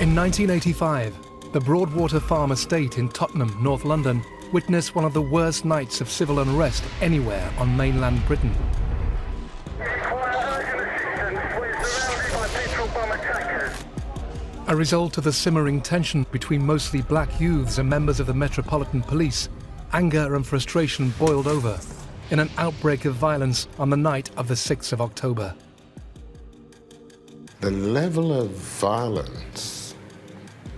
In 1985, the Broadwater Farm estate in Tottenham, North London, witnessed one of the worst nights of civil unrest anywhere on mainland Britain. A result of the simmering tension between mostly black youths and members of the Metropolitan Police, anger and frustration boiled over in an outbreak of violence on the night of the 6th of October. The level of violence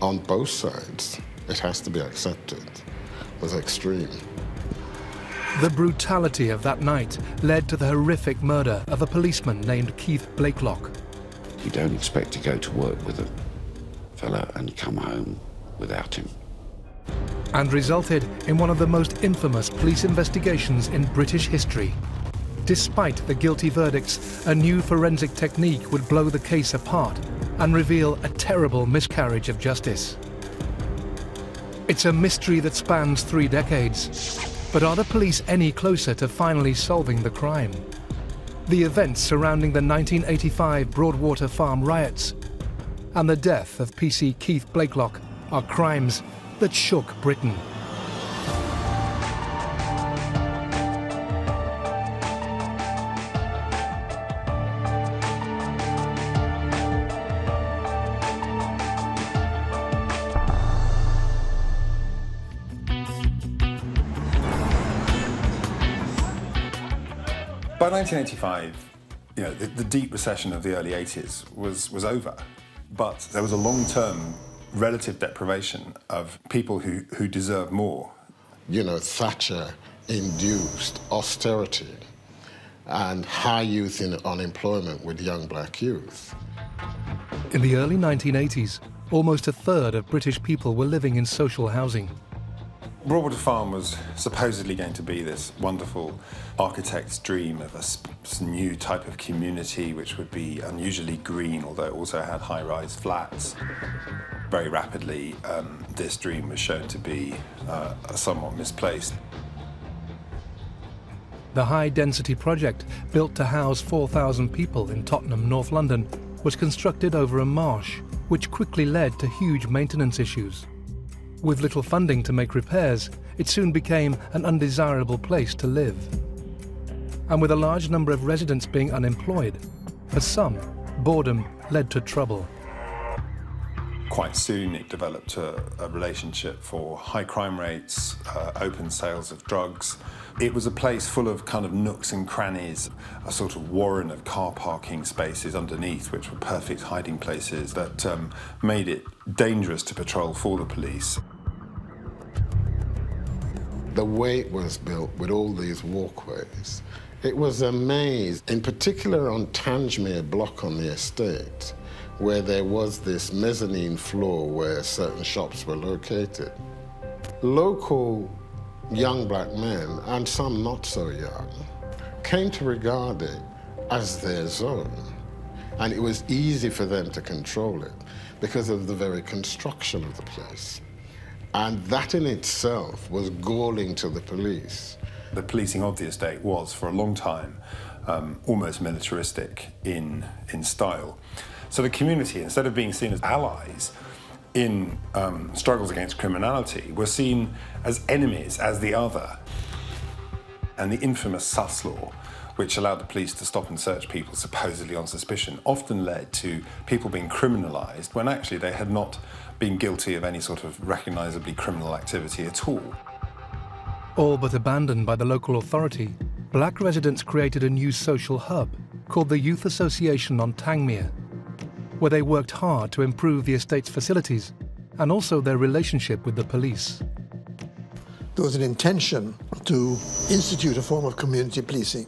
on both sides, it has to be accepted, was extreme. The brutality of that night led to the horrific murder of a policeman named Keith Blakelock. You don't expect to go to work with a fella and come home without him. And resulted in one of the most infamous police investigations in British history. Despite the guilty verdicts, a new forensic technique would blow the case apart and reveal a terrible miscarriage of justice. It's a mystery that spans 3 decades. But are the police any closer to finally solving the crime? The events surrounding the 1985 Broadwater Farm riots and the death of PC Keith Blakelock are crimes that shook Britain. By 1985, the deep recession of the early 80s was over, but there was a long-term relative deprivation of people who deserve more. Thatcher induced austerity and high youth unemployment with young black youth. In the early 1980s, almost a third of British people were living in social housing. Broadwater Farm was supposedly going to be this wonderful architect's dream of a new type of community which would be unusually green, although it also had high-rise flats. Very rapidly, this dream was shown to be somewhat misplaced. The high-density project, built to house 4,000 people in Tottenham, North London, was constructed over a marsh, which quickly led to huge maintenance issues. With little funding to make repairs, it soon became an undesirable place to live. And with a large number of residents being unemployed, for some, boredom led to trouble. Quite soon it developed a relationship for high crime rates, open sales of drugs. It was a place full of kind of nooks and crannies, a sort of warren of car parking spaces underneath, which were perfect hiding places that made it dangerous to patrol for the police. The way it was built with all these walkways, it was a maze, in particular on Tangemere block on the estate, where there was this mezzanine floor where certain shops were located. Local young black men, and some not so young, came to regard it as their zone. And it was easy for them to control it because of the very construction of the place. And that in itself was galling to the police. The policing of the estate was, for a long time, almost militaristic in style. So the community, instead of being seen as allies in struggles against criminality, were seen as enemies, as the other. And the infamous sus law, which allowed the police to stop and search people supposedly on suspicion, often led to people being criminalised when actually they had not been guilty of any sort of recognisably criminal activity at all. All but abandoned by the local authority, black residents created a new social hub called the Youth Association on Tangemere, where they worked hard to improve the estate's facilities and also their relationship with the police. There was an intention to institute a form of community policing.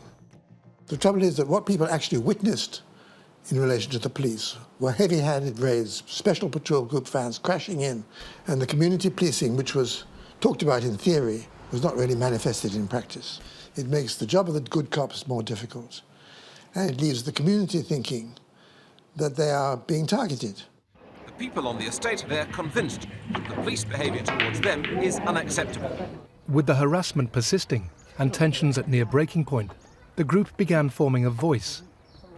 The trouble is that what people actually witnessed in relation to the police were heavy-handed raids, special patrol group vans crashing in, and the community policing, which was talked about in theory, was not really manifested in practice. It makes the job of the good cops more difficult, and it leaves the community thinking that they are being targeted. The people on the estate, they're convinced that the police behaviour towards them is unacceptable. With the harassment persisting and tensions at near breaking point, the group began forming a voice,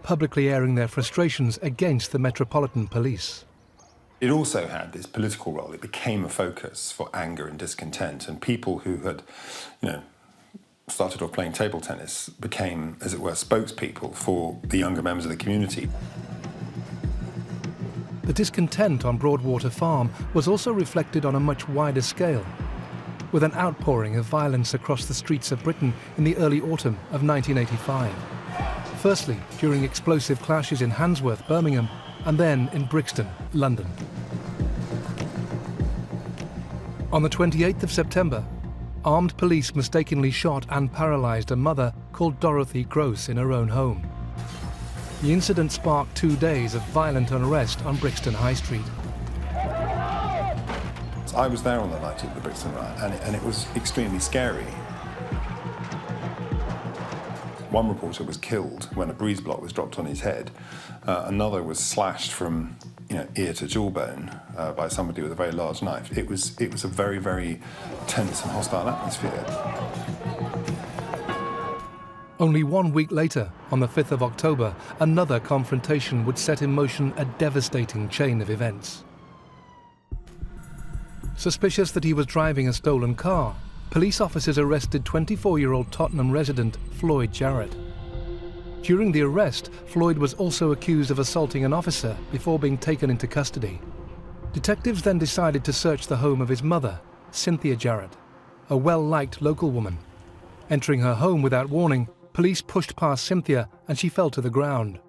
publicly airing their frustrations against the Metropolitan Police. It also had this political role. It became a focus for anger and discontent, and people who had, started off playing table tennis became, as it were, spokespeople for the younger members of the community. The discontent on Broadwater Farm was also reflected on a much wider scale, with an outpouring of violence across the streets of Britain in the early autumn of 1985. Firstly, during explosive clashes in Handsworth, Birmingham, and then in Brixton, London. On the 28th of September, armed police mistakenly shot and paralysed a mother called Dorothy Gross in her own home. The incident sparked 2 days of violent unrest on Brixton High Street. I was there on the night of the Brixton riot, and it was extremely scary. One reporter was killed when a breeze block was dropped on his head. Another was slashed from ear to jawbone by somebody with a very large knife. It was a very, very tense and hostile atmosphere. Only 1 week later, on the 5th of October, another confrontation would set in motion a devastating chain of events. Suspicious that he was driving a stolen car, police officers arrested 24-year-old Tottenham resident Floyd Jarrett. During the arrest, Floyd was also accused of assaulting an officer before being taken into custody. Detectives then decided to search the home of his mother, Cynthia Jarrett, a well-liked local woman. Entering her home without warning, police pushed past Cynthia and she fell to the ground.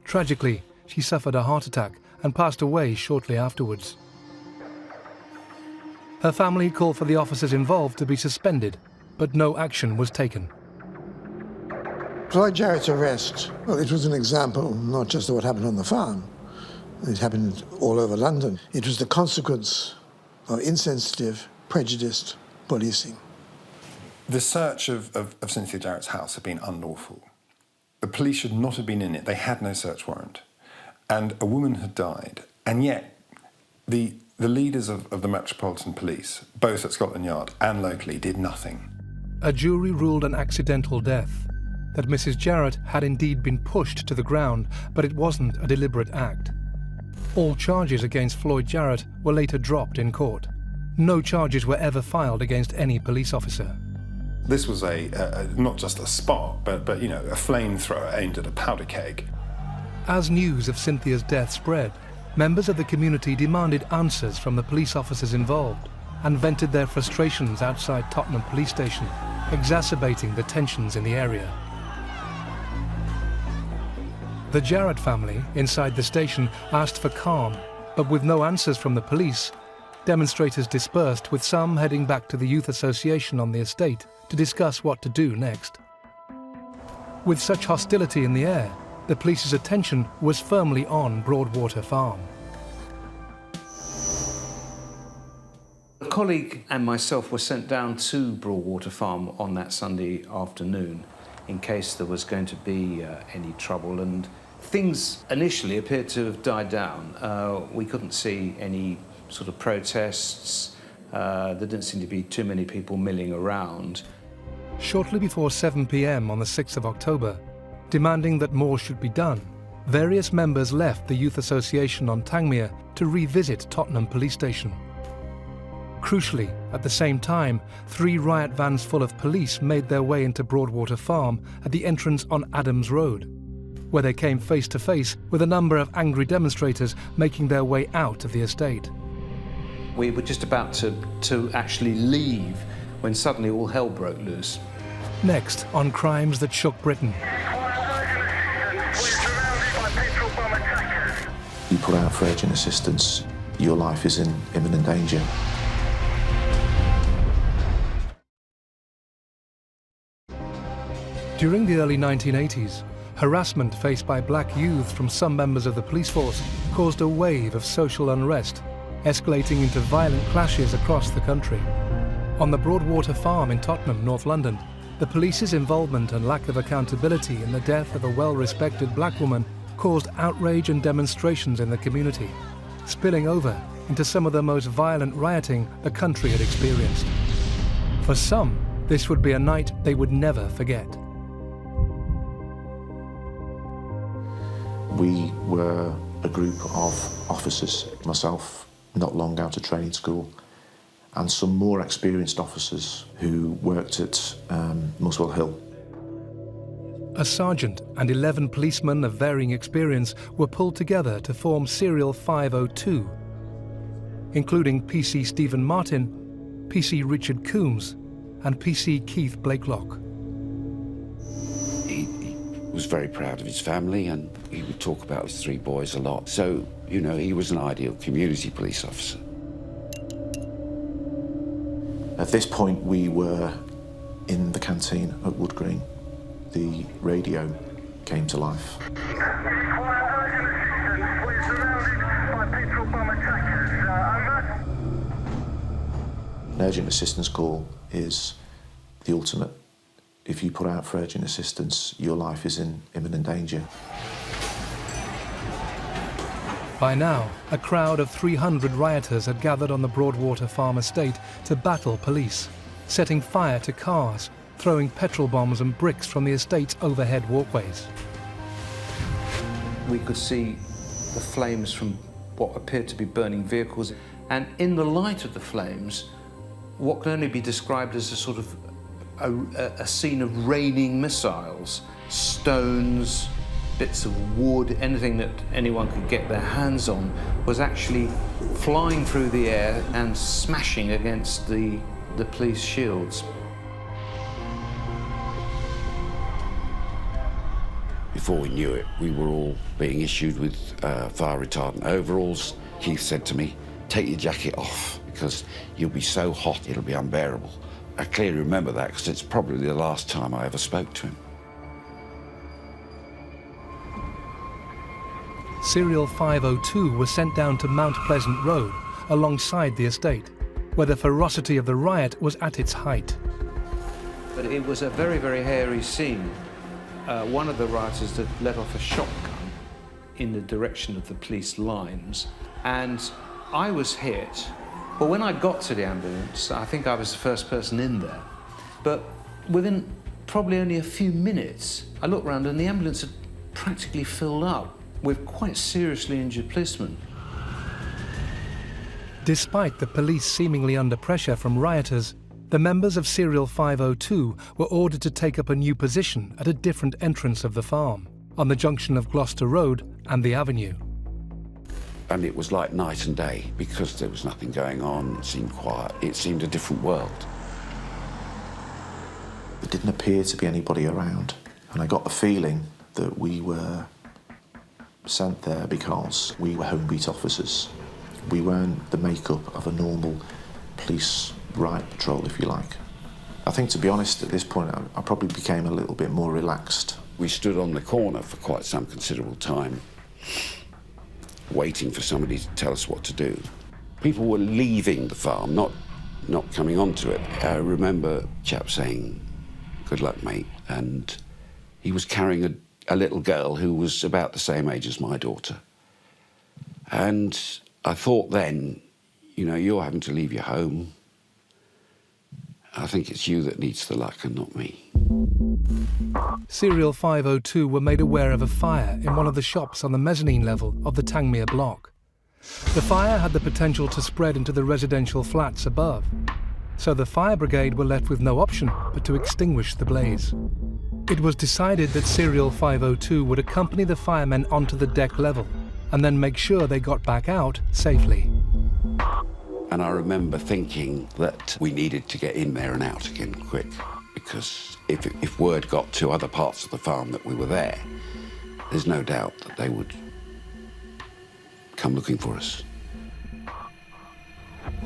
Tragically, she suffered a heart attack and passed away shortly afterwards. Her family called for the officers involved to be suspended, but no action was taken. Floyd Jarrett's arrest, well, it was an example not just of what happened on the farm. It happened all over London. It was the consequence of insensitive, prejudiced policing. The search of Cynthia Jarrett's house had been unlawful. The police should not have been in it. They had no search warrant. And a woman had died. And yet, the leaders of the Metropolitan Police, both at Scotland Yard and locally, did nothing. A jury ruled an accidental death, that Mrs. Jarrett had indeed been pushed to the ground, but it wasn't a deliberate act. All charges against Floyd Jarrett were later dropped in court. No charges were ever filed against any police officer. This was not just a spark, but a flamethrower aimed at a powder keg. As news of Cynthia's death spread, members of the community demanded answers from the police officers involved and vented their frustrations outside Tottenham police station, exacerbating the tensions in the area. The Jarrett family, inside the station, asked for calm, but with no answers from the police, demonstrators dispersed, with some heading back to the youth association on the estate to discuss what to do next. With such hostility in the air, the police's attention was firmly on Broadwater Farm. A colleague and myself were sent down to Broadwater Farm on that Sunday afternoon in case there was going to be any trouble, and things initially appeared to have died down. We couldn't see any sort of protests. There didn't seem to be too many people milling around. Shortly before 7 p.m. on the 6th of October, demanding that more should be done, various members left the Youth Association on Tangmere to revisit Tottenham Police Station. Crucially, at the same time, 3 riot vans full of police made their way into Broadwater Farm at the entrance on Adams Road, where they came face to face with a number of angry demonstrators making their way out of the estate. We were just about to actually leave when suddenly all hell broke loose. Next, on crimes that shook Britain. You put out for urgent assistance, your life is in imminent danger. During the early 1980s, harassment faced by black youth from some members of the police force caused a wave of social unrest, escalating into violent clashes across the country. On the Broadwater Farm in Tottenham, North London, the police's involvement and lack of accountability in the death of a well-respected black woman caused outrage and demonstrations in the community, spilling over into some of the most violent rioting the country had experienced. For some, this would be a night they would never forget. We were a group of officers, myself not long out of training school, and some more experienced officers who worked at Muswell Hill. A sergeant and 11 policemen of varying experience were pulled together to form Serial 502, including PC Stephen Martin, PC Richard Coombs, and PC Keith Blakelock. He was very proud of his family, and he would talk about his 3 boys a lot. So, you know, he was an ideal community police officer. At this point, we were in the canteen at Wood Green. The radio came to life. An urgent assistance call is the ultimate. If you put out for urgent assistance, your life is in imminent danger. By now, a crowd of 300 rioters had gathered on the Broadwater Farm estate to battle police, setting fire to cars, throwing petrol bombs and bricks from the estate's overhead walkways. We could see the flames from what appeared to be burning vehicles, and in the light of the flames, what can only be described as a sort of a scene of raining missiles, stones, bits of wood, anything that anyone could get their hands on was actually flying through the air and smashing against the police shields. Before we knew it, we were all being issued with fire retardant overalls. Keith said to me, "Take your jacket off, because you'll be so hot it'll be unbearable." I clearly remember that because it's probably the last time I ever spoke to him. Serial 502 was sent down to Mount Pleasant Road, alongside the estate, where the ferocity of the riot was at its height. But it was a very, very hairy scene. One of the rioters had let off a shotgun in the direction of the police lines, and I was hit. But when I got to the ambulance, I think I was the first person in there. But within probably only a few minutes, I looked around and the ambulance had practically filled up with quite seriously injured policemen. Despite the police seemingly under pressure from rioters, the members of Serial 502 were ordered to take up a new position at a different entrance of the farm, on the junction of Gloucester Road and the Avenue. And it was like night and day, because there was nothing going on, it seemed quiet, it seemed a different world. There didn't appear to be anybody around, and I got the feeling that we were sent there because we were home beat officers. We weren't the makeup of a normal police riot patrol, if you like. I think, to be honest, at this point, I probably became a little bit more relaxed. We stood on the corner for quite some considerable time, waiting for somebody to tell us what to do. People were leaving the farm, not coming onto it. I remember a chap saying, "Good luck, mate," and he was carrying a little girl who was about the same age as my daughter. And I thought then, you know, you're having to leave your home. I think it's you that needs the luck and not me. Serial 502 were made aware of a fire in one of the shops on the mezzanine level of the Tangmere block. The fire had the potential to spread into the residential flats above, so the fire brigade were left with no option but to extinguish the blaze. It was decided that Serial 502 would accompany the firemen onto the deck level and then make sure they got back out safely. And I remember thinking that we needed to get in there and out again quick, because if word got to other parts of the farm that we were there, there's no doubt that they would come looking for us.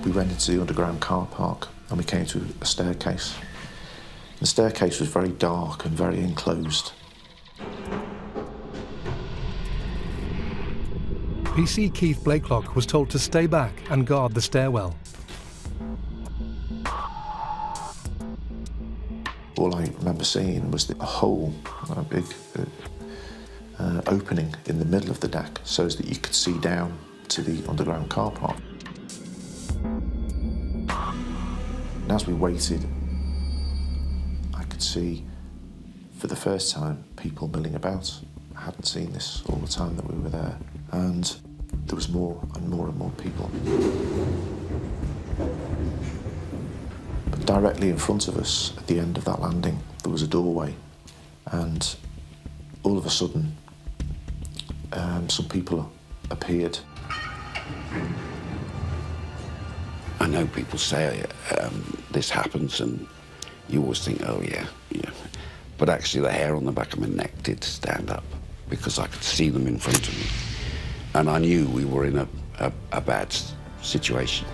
We went into the underground car park and we came to a staircase. The staircase was very dark and very enclosed. PC Keith Blakelock was told to stay back and guard the stairwell. All I remember seeing was a hole, a big opening in the middle of the deck, so that you could see down to the underground car park. And as we waited, I could see, for the first time, people milling about. I hadn't seen this all the time that we were there. and there was more and more and more people. But directly in front of us, at the end of that landing, there was a doorway, and all of a sudden, some people appeared. I know people say this happens, and you always think, oh yeah. But actually the hair on the back of my neck did stand up because I could see them in front of me. And I knew we were in a bad situation.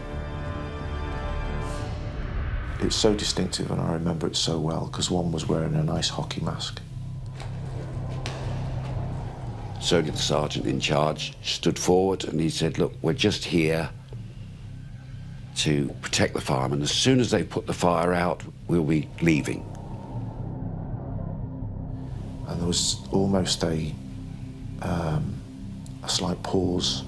It's so distinctive, and I remember it so well, because one was wearing a nice hockey mask. So did the sergeant in charge, stood forward, and he said, look, we're just here to protect the farm, and as soon as they put the fire out, we'll be leaving. And there was almost a slight pause.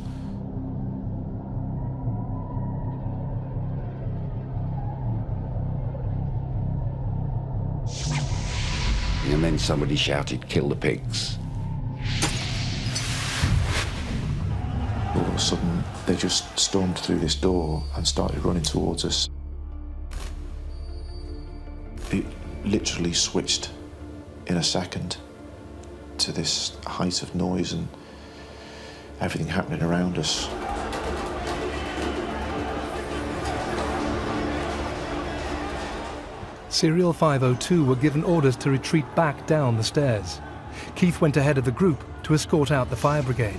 And then somebody shouted, kill the pigs. All of a sudden, they just stormed through this door and started running towards us. It literally switched in a second to this height of noise and everything happening around us. Serial 502 were given orders to retreat back down the stairs. Keith went ahead of the group to escort out the fire brigade.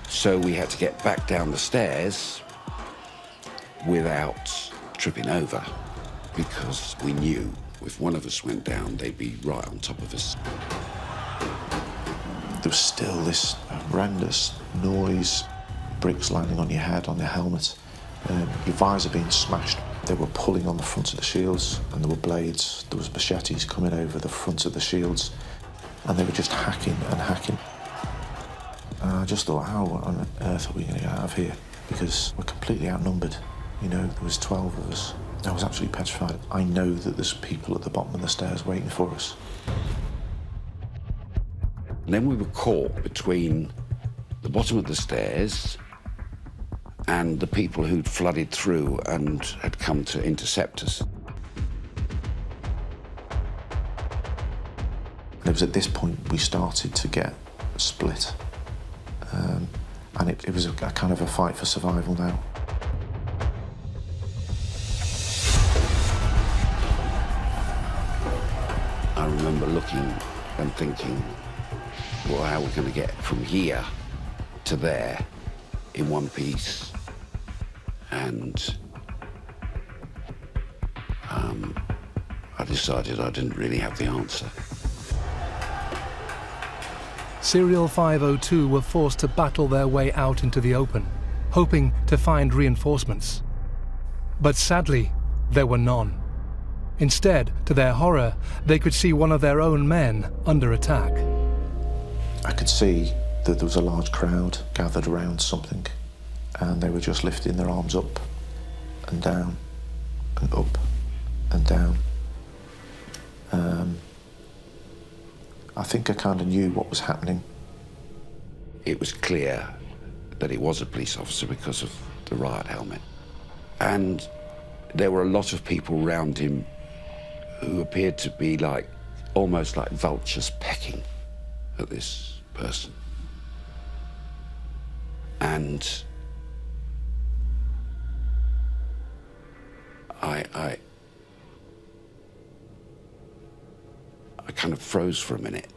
So we had to get back down the stairs without tripping over, because we knew if one of us went down, they'd be right on top of us. There was still this horrendous noise, bricks landing on your head, on your helmet, your visor being smashed. They were pulling on the front of the shields, and there were blades. There was machetes coming over the front of the shields, and they were just hacking and hacking. And I just thought, how on earth are we going to get out of here? Because we're completely outnumbered. You know, there was 12 of us. I was absolutely petrified. I know that there's people at the bottom of the stairs waiting for us. And then we were caught between the bottom of the stairs and the people who'd flooded through and had come to intercept us. And it was at this point we started to get split. And it was a kind of a fight for survival now. I remember looking and thinking, well, how are we going to get from here to there in one piece? And I decided I didn't really have the answer. Serial 502 were forced to battle their way out into the open, hoping to find reinforcements. But sadly, there were none. Instead, to their horror, they could see one of their own men under attack. I could see that there was a large crowd gathered around something, and they were just lifting their arms up and down and up and down. I think I kind of knew what was happening. It was clear that he was a police officer because of the riot helmet. And there were a lot of people around him who appeared to be like, almost like vultures pecking at this person. And I kind of froze for a minute.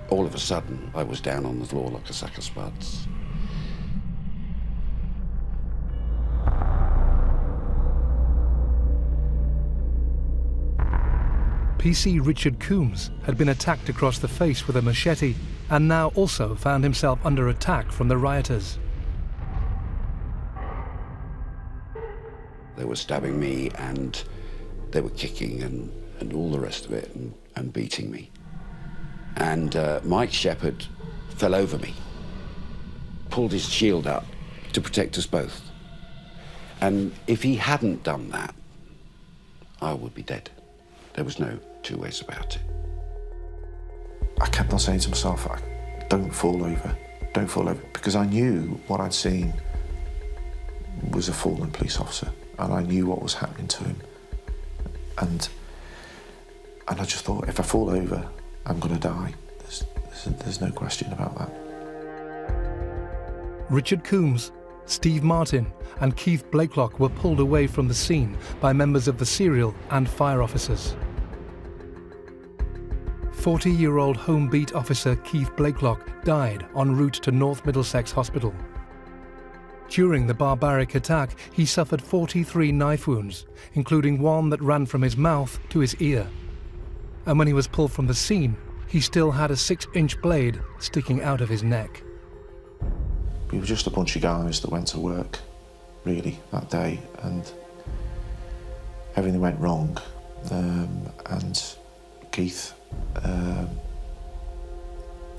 All of a sudden, I was down on the floor like a sack of spuds. PC Richard Coombs had been attacked across the face with a machete and now also found himself under attack from the rioters. They were stabbing me and they were kicking and all the rest of it and beating me. And Mike Shepherd fell over me, pulled his shield up to protect us both. And if he hadn't done that, I would be dead. There was no two ways about it. I kept on saying to myself, don't fall over, don't fall over, because I knew what I'd seen was a fallen police officer, and I knew what was happening to him. And I just thought, if I fall over, I'm going to die. There's no question about that. Richard Coombs, Steve Martin and Keith Blakelock were pulled away from the scene by members of the serial and fire officers. 40-year-old Home Beat officer Keith Blakelock died en route to North Middlesex Hospital. During the barbaric attack, he suffered 43 knife wounds, including one that ran from his mouth to his ear. And when he was pulled from the scene, he still had a 6-inch blade sticking out of his neck. We were just a bunch of guys that went to work, really, that day, and everything went wrong. And Keith,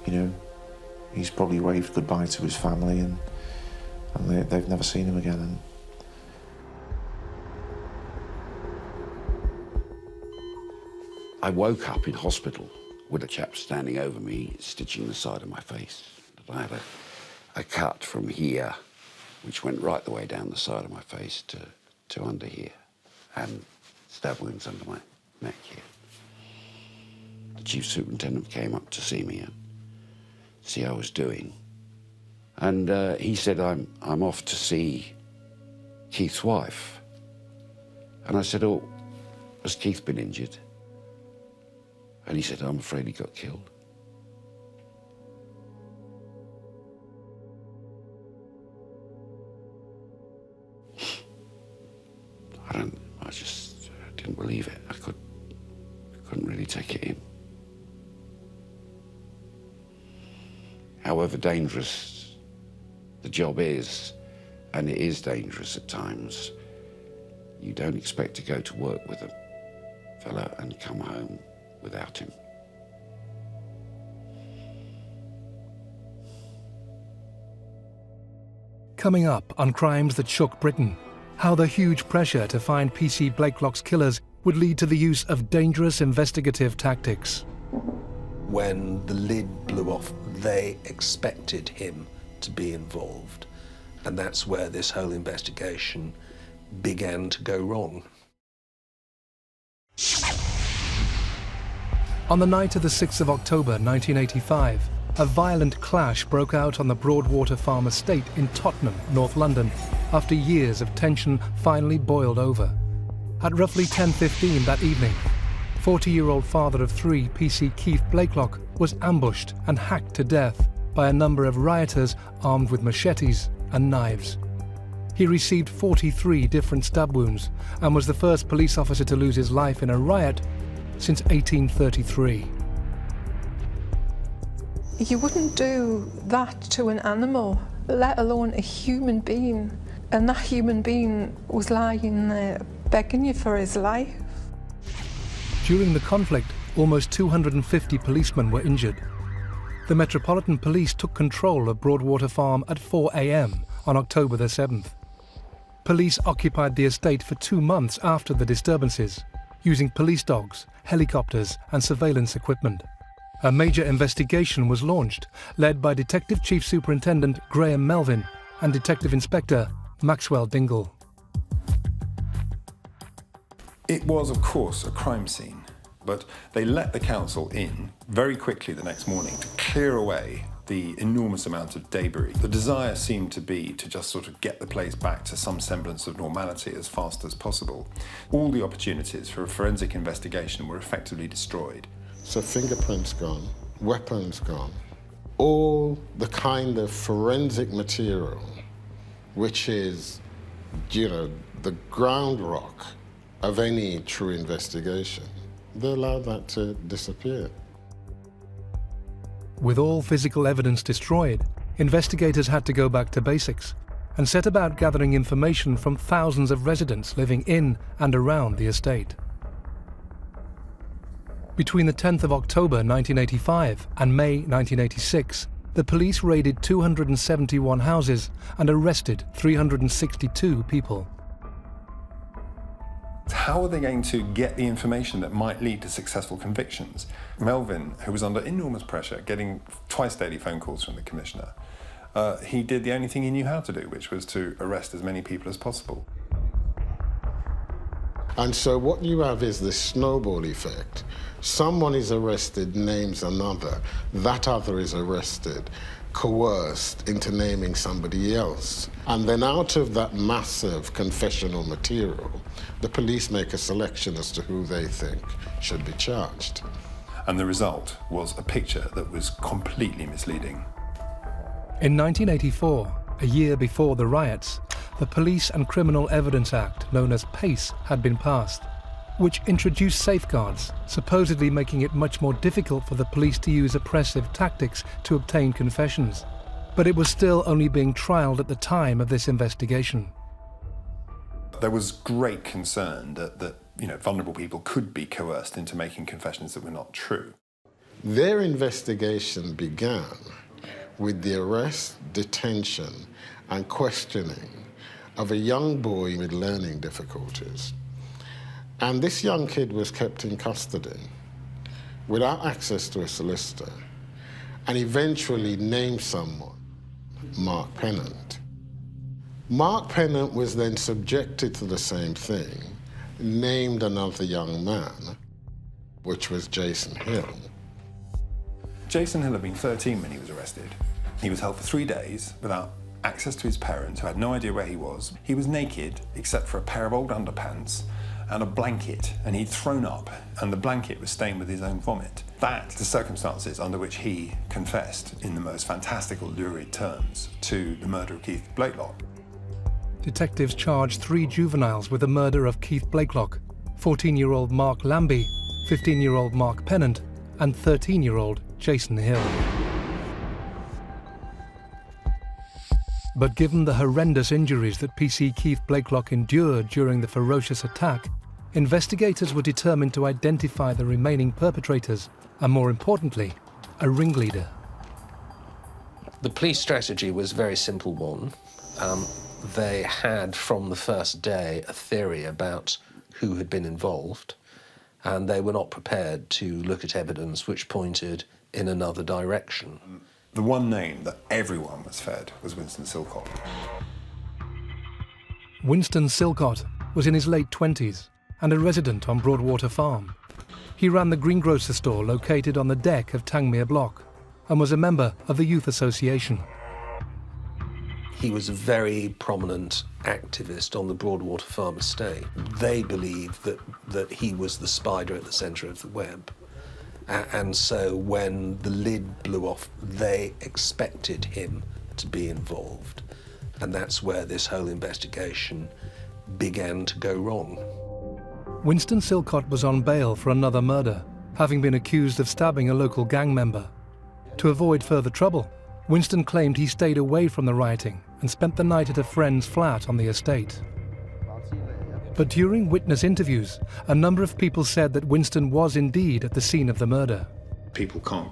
you know, he's probably waved goodbye to his family, and they've never seen him again. And I woke up in hospital with a chap standing over me, stitching the side of my face. I had a cut from here, which went right the way down the side of my face to under here, and stab wounds under my neck here. The chief superintendent came up to see me and see how I was doing. And he said, I'm off to see Keith's wife. And I said, oh, has Keith been injured? And he said, I'm afraid he got killed. I just didn't believe it. I couldn't really take it in. However dangerous the job is, and it is dangerous at times, you don't expect to go to work with a fella and come home without him. Coming up on Crimes That Shook Britain, how the huge pressure to find PC Blakelock's killers would lead to the use of dangerous investigative tactics. When the lid blew off, they expected him to be involved. And that's where this whole investigation began to go wrong. On the night of the 6th of October 1985, a violent clash broke out on the Broadwater Farm estate in Tottenham, North London, after years of tension finally boiled over. At roughly 10:15 that evening, 40-year-old father of 3, PC Keith Blakelock, was ambushed and hacked to death by a number of rioters armed with machetes and knives. He received 43 different stab wounds and was the first police officer to lose his life in a riot since 1833. You wouldn't do that to an animal, let alone a human being. And that human being was lying there begging you for his life. During the conflict, almost 250 policemen were injured. The Metropolitan Police took control of Broadwater Farm at 4 a.m. on October the 7th. Police occupied the estate for 2 months after the disturbances, using police dogs, helicopters and surveillance equipment. A major investigation was launched, led by Detective Chief Superintendent Graham Melvin and Detective Inspector Maxwell Dingle. It was, of course, a crime scene, but they let the council in very quickly the next morning to clear away the enormous amount of debris. The desire seemed to be to just sort of get the place back to some semblance of normality as fast as possible. All the opportunities for a forensic investigation were effectively destroyed. So fingerprints gone, weapons gone, all the kind of forensic material, which is, you know, the ground rock of any true investigation, they allowed that to disappear. With all physical evidence destroyed, investigators had to go back to basics and set about gathering information from thousands of residents living in and around the estate. Between the 10th of October 1985 and May 1986, the police raided 271 houses and arrested 362 people. How are they going to get the information that might lead to successful convictions? Melvin, who was under enormous pressure, getting twice daily phone calls from the commissioner, he did the only thing he knew how to do, which was to arrest as many people as possible. And so what you have is this snowball effect. Someone is arrested, names another. That other is arrested, coerced into naming somebody else. And then out of that massive confessional material, the police make a selection as to who they think should be charged. And the result was a picture that was completely misleading. In 1984, a year before the riots, the Police and Criminal Evidence Act, known as PACE, had been passed, which introduced safeguards, supposedly making it much more difficult for the police to use oppressive tactics to obtain confessions. But it was still only being trialled at the time of this investigation. There was great concern that vulnerable people could be coerced into making confessions that were not true. Their investigation began with the arrest, detention, and questioning of a young boy with learning difficulties. And this young kid was kept in custody without access to a solicitor, and eventually named someone, Mark Pennant. Mark Pennant was then subjected to the same thing, named another young man, which was Jason Hill. Jason Hill had been 13 when he was arrested. He was held for 3 days without access to his parents, who had no idea where he was. He was naked, except for a pair of old underpants and a blanket, and he'd thrown up, and the blanket was stained with his own vomit. That's the circumstances under which he confessed, in the most fantastical, lurid terms, to the murder of Keith Blakelock. Detectives charged 3 juveniles with the murder of Keith Blakelock, 14-year-old Mark Lambie, 15-year-old Mark Pennant, and 13-year-old Jason Hill. But given the horrendous injuries that PC Keith Blakelock endured during the ferocious attack, investigators were determined to identify the remaining perpetrators and, more importantly, a ringleader. The police strategy was a very simple one. They had, from the first day, a theory about who had been involved, and they were not prepared to look at evidence which pointed in another direction. The one name that everyone was fed was Winston Silcott. Winston Silcott was in his late 20s and a resident on Broadwater Farm. He ran the greengrocer store located on the deck of Tangmere Block and was a member of the Youth Association. He was a very prominent activist on the Broadwater Farm estate. They believed that he was the spider at the centre of the web. And so when the lid blew off, they expected him to be involved. And that's where this whole investigation began to go wrong. Winston Silcott was on bail for another murder, having been accused of stabbing a local gang member. To avoid further trouble, Winston claimed he stayed away from the rioting and spent the night at a friend's flat on the estate. But during witness interviews, a number of people said that Winston was indeed at the scene of the murder. People can't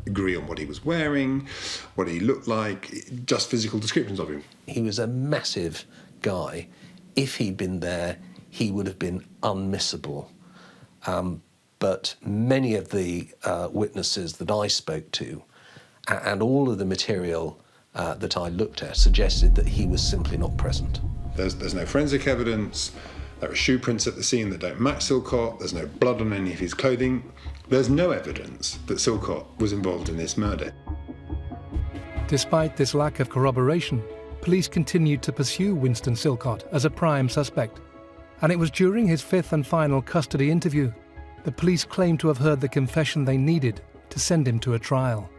agree on what he was wearing, what he looked like, just physical descriptions of him. He was a massive guy. If he'd been there, he would have been unmissable. But many of the witnesses that I spoke to, and all of the material that I looked at, suggested that he was simply not present. There's no forensic evidence. There are shoe prints at the scene that don't match Silcott. There's no blood on any of his clothing. There's no evidence that Silcott was involved in this murder. Despite this lack of corroboration, police continued to pursue Winston Silcott as a prime suspect. And it was during his 5th and final custody interview the police claimed to have heard the confession they needed to send him to a trial.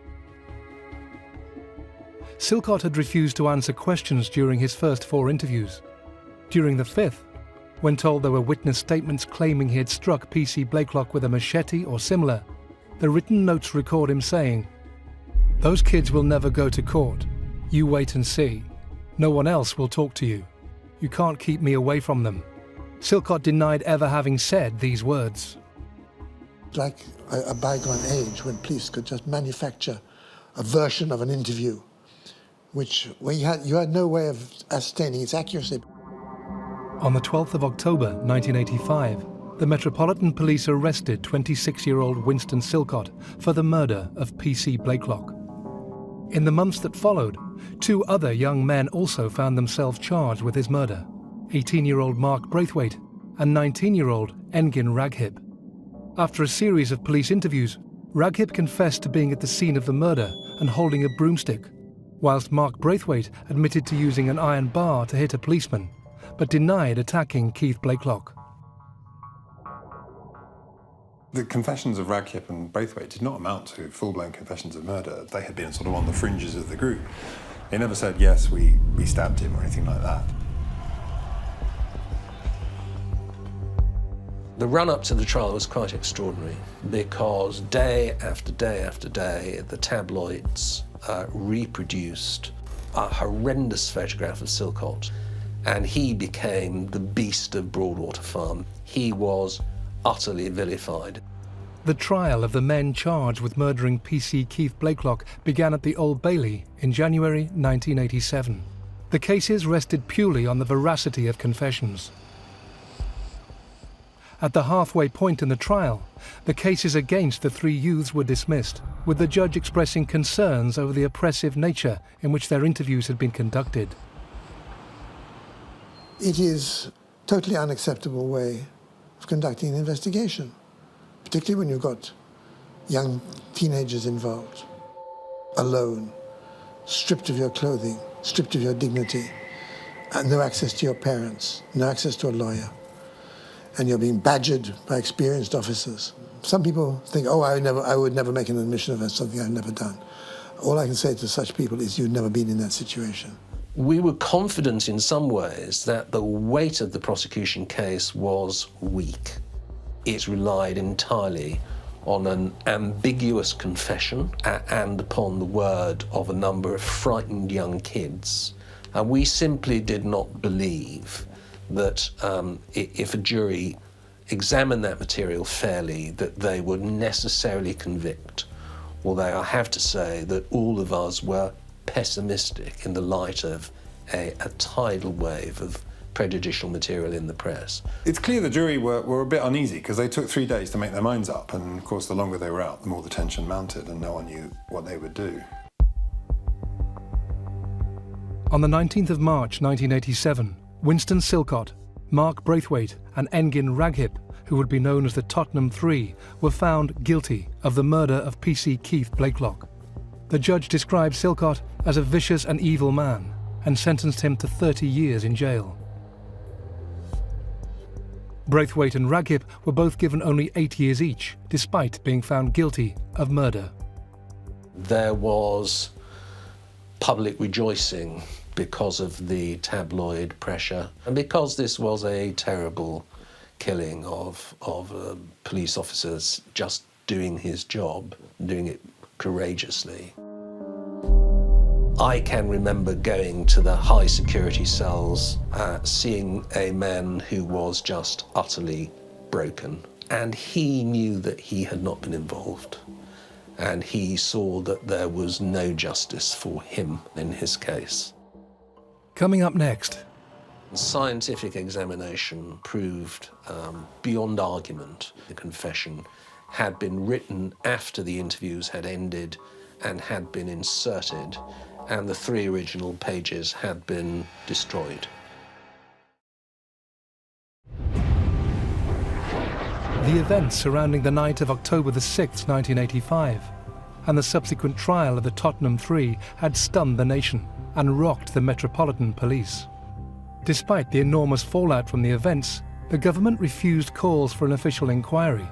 Silcott had refused to answer questions during his first 4 interviews. During the 5th, when told there were witness statements claiming he had struck PC Blakelock with a machete or similar, the written notes record him saying, "Those kids will never go to court. You wait and see. No one else will talk to you. You can't keep me away from them." Silcott denied ever having said these words. Like a bygone age when police could just manufacture a version of an interview, where you had no way of ascertaining its accuracy. On the 12th of October 1985, the Metropolitan Police arrested 26-year-old Winston Silcott for the murder of PC Blakelock. In the months that followed, 2 other young men also found themselves charged with his murder, 18-year-old Mark Braithwaite and 19-year-old Engin Raghib. After a series of police interviews, Raghib confessed to being at the scene of the murder and holding a broomstick, whilst Mark Braithwaite admitted to using an iron bar to hit a policeman, but denied attacking Keith Blakelock. The confessions of Raghib and Braithwaite did not amount to full-blown confessions of murder. They had been sort of on the fringes of the group. They never said, yes, we stabbed him or anything like that. The run-up to the trial was quite extraordinary because day after day after day, the tabloids reproduced a horrendous photograph of Silcott, and he became the beast of Broadwater Farm. He was utterly vilified. The trial of the men charged with murdering PC Keith Blakelock began at the Old Bailey in January 1987. The cases rested purely on the veracity of confessions. At the halfway point in the trial, the cases against the 3 youths were dismissed, with the judge expressing concerns over the oppressive nature in which their interviews had been conducted. It is a totally unacceptable way of conducting an investigation, particularly when you've got young teenagers involved, alone, stripped of your clothing, stripped of your dignity, and no access to your parents, no access to a lawyer, and you're being badgered by experienced officers. Some people think, oh, I would never make an admission of something I've never done. All I can say to such people is you've never been in that situation. We were confident in some ways that the weight of the prosecution case was weak. It relied entirely on an ambiguous confession and upon the word of a number of frightened young kids. And we simply did not believe that if a jury examined that material fairly, that they would necessarily convict. Although I have to say that all of us were pessimistic in the light of a tidal wave of prejudicial material in the press. It's clear the jury were a bit uneasy because they took 3 days to make their minds up, and of course the longer they were out, the more the tension mounted and no one knew what they would do. On the 19th of March 1987, Winston Silcott, Mark Braithwaite and Engin Raghib, who would be known as the Tottenham Three, were found guilty of the murder of PC Keith Blakelock. The judge described Silcott as a vicious and evil man and sentenced him to 30 years in jail. Braithwaite and Raghib were both given only 8 years each, despite being found guilty of murder. There was public rejoicing because of the tabloid pressure and because this was a terrible killing of police officers just doing his job, doing it courageously. I can remember going to the high security cells, seeing a man who was just utterly broken. And he knew that he had not been involved. And he saw that there was no justice for him in his case. Coming up next. Scientific examination proved beyond argument the confession had been written after the interviews had ended and had been inserted, and the 3 original pages had been destroyed. The events surrounding the night of October the 6th, 1985, and the subsequent trial of the Tottenham Three had stunned the nation and rocked the Metropolitan Police. Despite the enormous fallout from the events, the government refused calls for an official inquiry.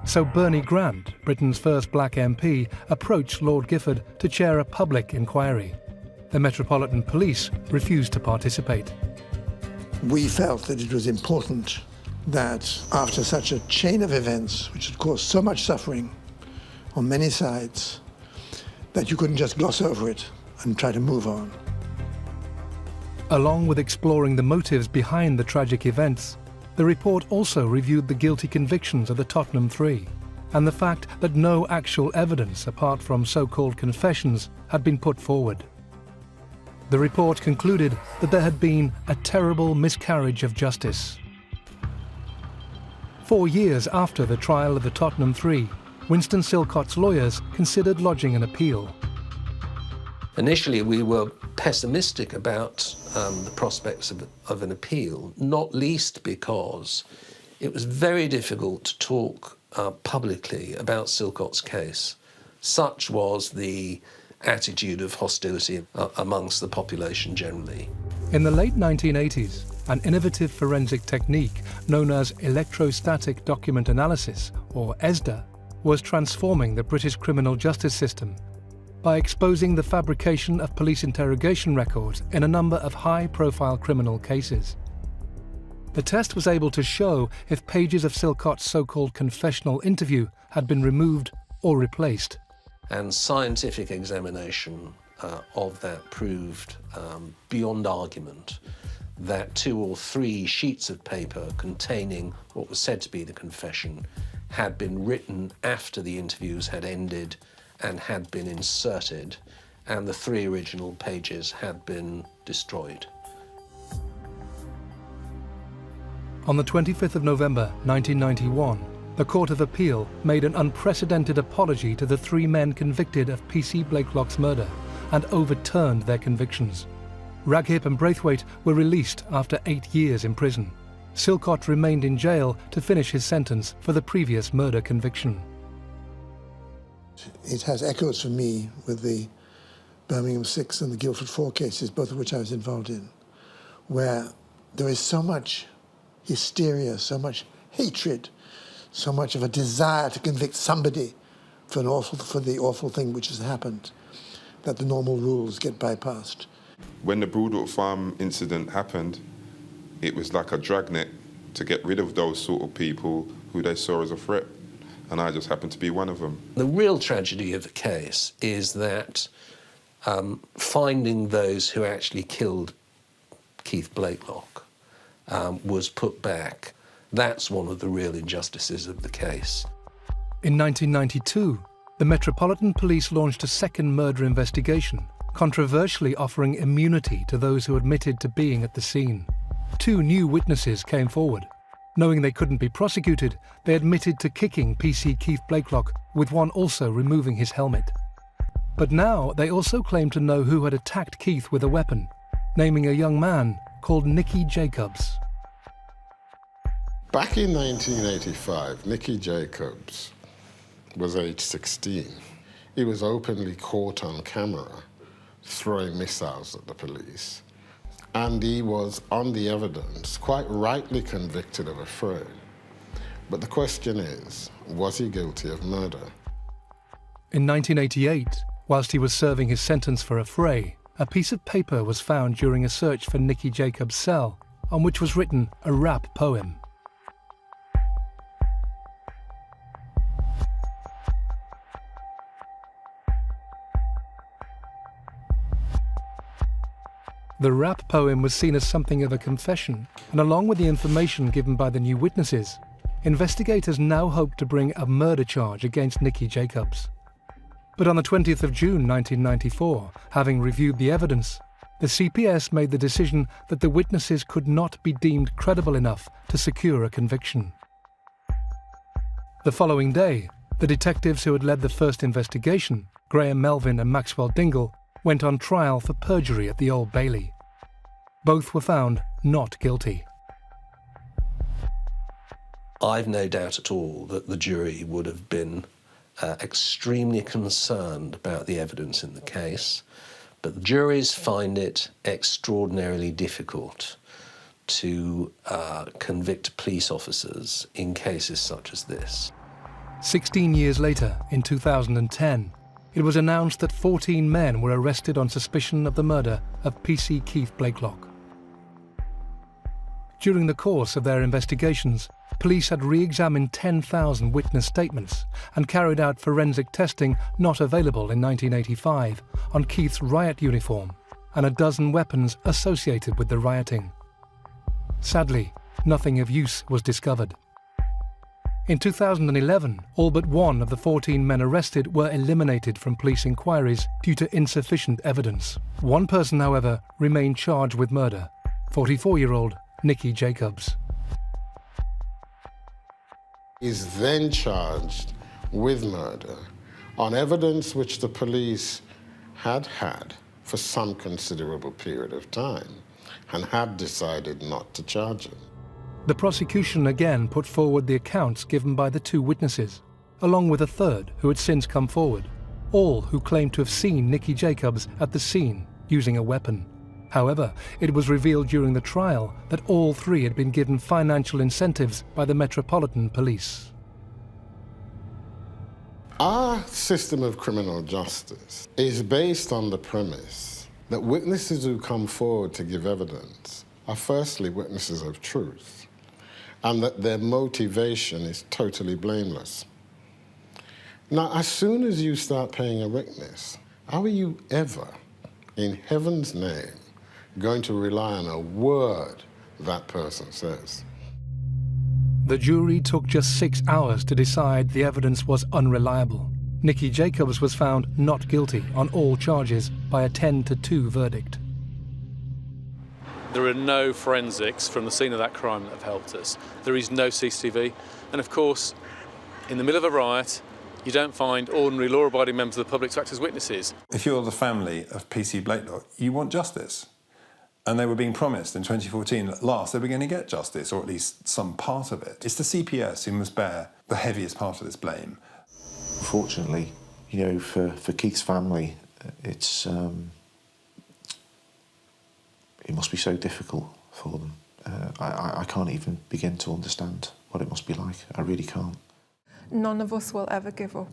So Bernie Grant, Britain's first black MP, approached Lord Gifford to chair a public inquiry. The Metropolitan Police refused to participate. We felt that it was important that after such a chain of events, which had caused so much suffering on many sides, that you couldn't just gloss over it and try to move on. Along with exploring the motives behind the tragic events, the report also reviewed the guilty convictions of the Tottenham Three and the fact that no actual evidence apart from so-called confessions had been put forward. The report concluded that there had been a terrible miscarriage of justice. 4 years after the trial of the Tottenham Three, Winston Silcott's lawyers considered lodging an appeal. Initially, we were pessimistic about the prospects of an appeal, not least because it was very difficult to talk publicly about Silcott's case. Such was the attitude of hostility amongst the population generally. In the late 1980s, an innovative forensic technique known as electrostatic document analysis, or ESDA, was transforming the British criminal justice system by exposing the fabrication of police interrogation records in a number of high-profile criminal cases. The test was able to show if pages of Silcott's so-called confessional interview had been removed or replaced. And scientific examination of that proved beyond argument that 2 or 3 sheets of paper containing what was said to be the confession had been written after the interviews had ended and had been inserted, and the 3 original pages had been destroyed. On the 25th of November 1991, the Court of Appeal made an unprecedented apology to the 3 men convicted of PC Blakelock's murder and overturned their convictions. Raghip and Braithwaite were released after 8 years in prison. Silcott remained in jail to finish his sentence for the previous murder conviction. It has echoes for me with the Birmingham 6 and the Guildford 4 cases, both of which I was involved in, where there is so much hysteria, so much hatred, so much of a desire to convict somebody for the awful thing which has happened, that the normal rules get bypassed. When the Broadwater Farm incident happened, it was like a dragnet to get rid of those sort of people who they saw as a threat, and I just happened to be one of them. The real tragedy of the case is that finding those who actually killed Keith Blakelock was put back. That's one of the real injustices of the case. In 1992, the Metropolitan Police launched a second murder investigation, controversially offering immunity to those who admitted to being at the scene. 2 new witnesses came forward. Knowing they couldn't be prosecuted, they admitted to kicking PC Keith Blakelock, with one also removing his helmet. But now they also claimed to know who had attacked Keith with a weapon, naming a young man called Nicky Jacobs. Back in 1985, Nicky Jacobs was age 16. He was openly caught on camera throwing missiles at the police. And he was, on the evidence, quite rightly convicted of a fray. But the question is, was he guilty of murder? In 1988, whilst he was serving his sentence for a fray, a piece of paper was found during a search for Nicky Jacobs' cell, on which was written a rap poem. The rap poem was seen as something of a confession, and along with the information given by the new witnesses, investigators now hope to bring a murder charge against Nicky Jacobs. But on the 20th of June 1994, having reviewed the evidence, the CPS made the decision that the witnesses could not be deemed credible enough to secure a conviction. The following day, the detectives who had led the first investigation, Graham Melvin and Maxwell Dingle, went on trial for perjury at the Old Bailey. Both were found not guilty. I've no doubt at all that the jury would have been extremely concerned about the evidence in the case, but the juries find it extraordinarily difficult to convict police officers in cases such as this. 16 years later, in 2010, it was announced that 14 men were arrested on suspicion of the murder of PC Keith Blakelock. During the course of their investigations, police had re-examined 10,000 witness statements and carried out forensic testing not available in 1985 on Keith's riot uniform and a dozen weapons associated with the rioting. Sadly, nothing of use was discovered. In 2011, all but one of the 14 men arrested were eliminated from police inquiries due to insufficient evidence. One person, however, remained charged with murder, 44-year-old Nicky Jacobs. He's then charged with murder on evidence which the police had had for some considerable period of time and had decided not to charge him. The prosecution again put forward the accounts given by the two witnesses, along with a third who had since come forward, all who claimed to have seen Nicky Jacobs at the scene using a weapon. However, it was revealed during the trial that all three had been given financial incentives by the Metropolitan Police. Our system of criminal justice is based on the premise that witnesses who come forward to give evidence are firstly witnesses of truth, and that their motivation is totally blameless. Now, as soon as you start paying a witness, how are you ever, in heaven's name, going to rely on a word that person says? The jury took just 6 hours to decide the evidence was unreliable. Nicky Jacobs was found not guilty on all charges by a 10-2 verdict. There are no forensics from the scene of that crime that have helped us. There is no CCTV. And of course, in the middle of a riot, you don't find ordinary law-abiding members of the public to act as witnesses. If you're the family of PC Blakelock, you want justice. And they were being promised in 2014 at last they were going to get justice, or at least some part of it. It's the CPS who must bear the heaviest part of this blame. Unfortunately, you know, for Keith's family, it must be so difficult for them. I can't even begin to understand what it must be like. I really can't. None of us will ever give up,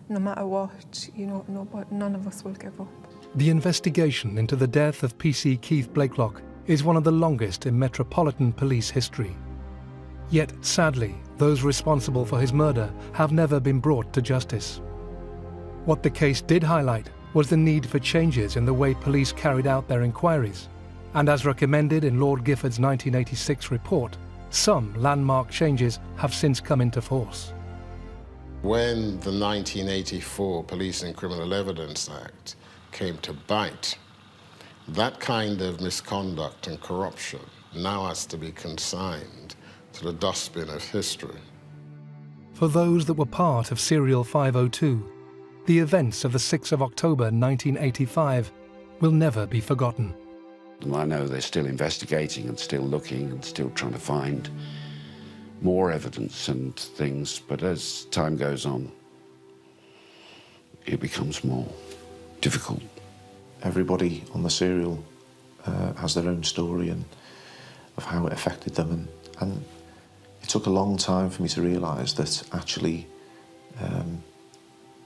no matter what, you know, none of us will give up. The investigation into the death of PC Keith Blakelock is one of the longest in Metropolitan Police history. Yet, sadly, those responsible for his murder have never been brought to justice. What the case did highlight was the need for changes in the way police carried out their inquiries, and as recommended in Lord Gifford's 1986 report, some landmark changes have since come into force. When the 1984 Police and Criminal Evidence Act came to bite, that kind of misconduct and corruption now has to be consigned to the dustbin of history. For those that were part of Serial 502, the events of the 6th of October 1985 will never be forgotten. I know they're still investigating and still looking and still trying to find more evidence and things, but as time goes on, it becomes more difficult. Everybody on the serial has their own story and of how it affected them, and it took a long time for me to realise that actually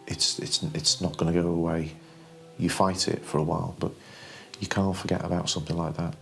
it's not going to go away. You fight it for a while, but you can't forget about something like that.